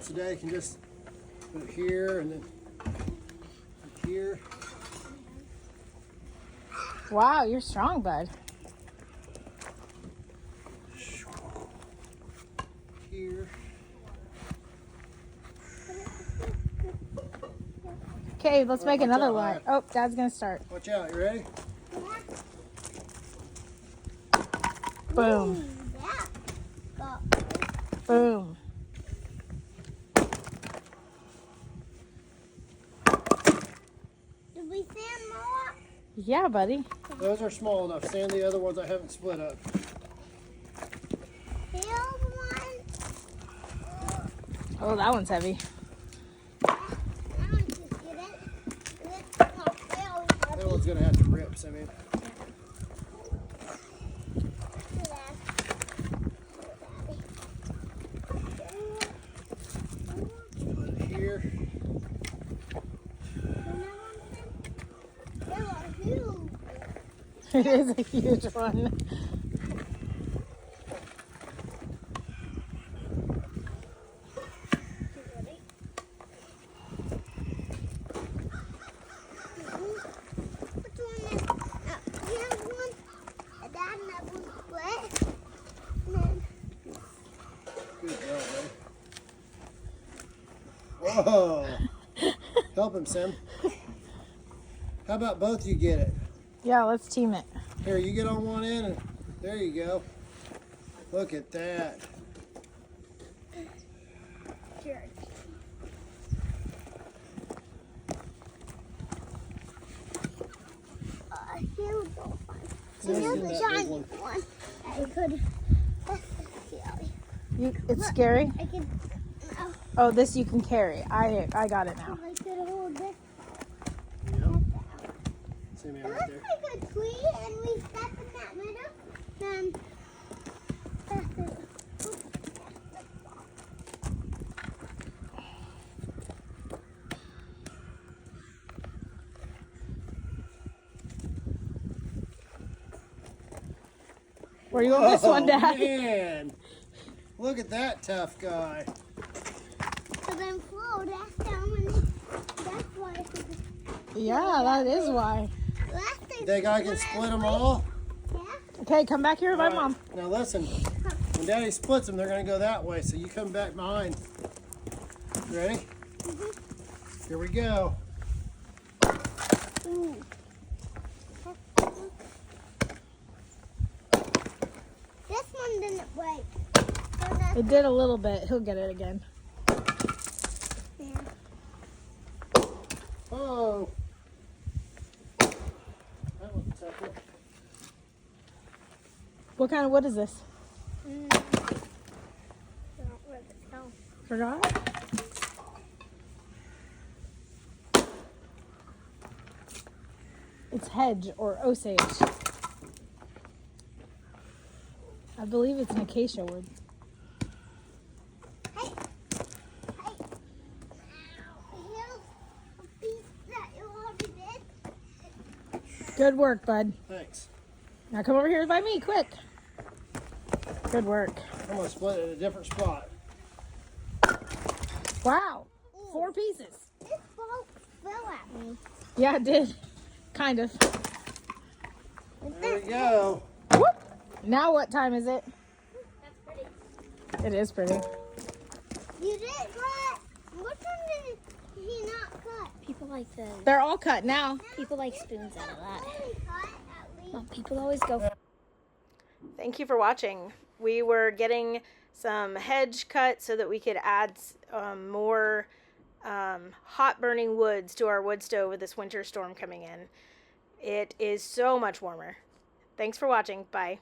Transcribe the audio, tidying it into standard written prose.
so Daddy can just put it here and then here. Wow, you're strong, bud. Here. Okay, let's make watch another out, one. Rhyyan. Oh, Dad's gonna start. Watch out, you ready? Boom. Boom. Did we sand more? Yeah, buddy. Those are small enough. Sand the other ones I haven't split up. Here's one. Oh, that one's heavy. I want to get it. It's not very That heavy. one's gonna have to rip, Simeon. Put it here. They were huge. It is a huge one. Good job, buddy. Whoa! Help him, Sim. How about both you get it? Yeah, let's team it. Here, you get on one end, and there you go. Look at that. Here's the one. This Here's is the that shiny big one. one. I could. That's scary. It's Look. scary. I could. No. Oh, this you can carry. I got it now. I could hold this. Yep. Simeon It right looks there. like a tree, and we step in that middle. Then that's it. Where you going with this one, Dad? Man. Look at that tough guy. So then flow. That's down when it, that's why. Yeah, that is why. Last time. Think I can split them all? Yeah. Okay, come back here with my All right. mom. Now listen, when Daddy splits them, they're going to go that way, so you come back behind. Ready? Here we go. Ooh. This one didn't break. So that's It did a little bit. He'll get it again. yeah. Oh. That was a tough one. What kind of wood is this? Where'd it go? Forgot? It's hedge or osage. I believe it's an acacia wood. Hey. Hey. Here's a piece that you already did. Good work, bud. Thanks. Now come over here by me, quick. Good work. I'm going to split it in a different spot. Wow, 4 pieces. This boat fell at me. Yeah, it did. Kind of. There we go. Whoop. Now what time is it? That's pretty. It is pretty. You did cut. Which one did he not cut? People like the They're all cut now. people like spoons out of that. Only cut at least. Well, people always go. Thank you for watching. We were getting some hedge cut so that we could add more hot burning woods to our wood stove with this winter storm coming in. It is so much warmer. Thanks for watching. Bye.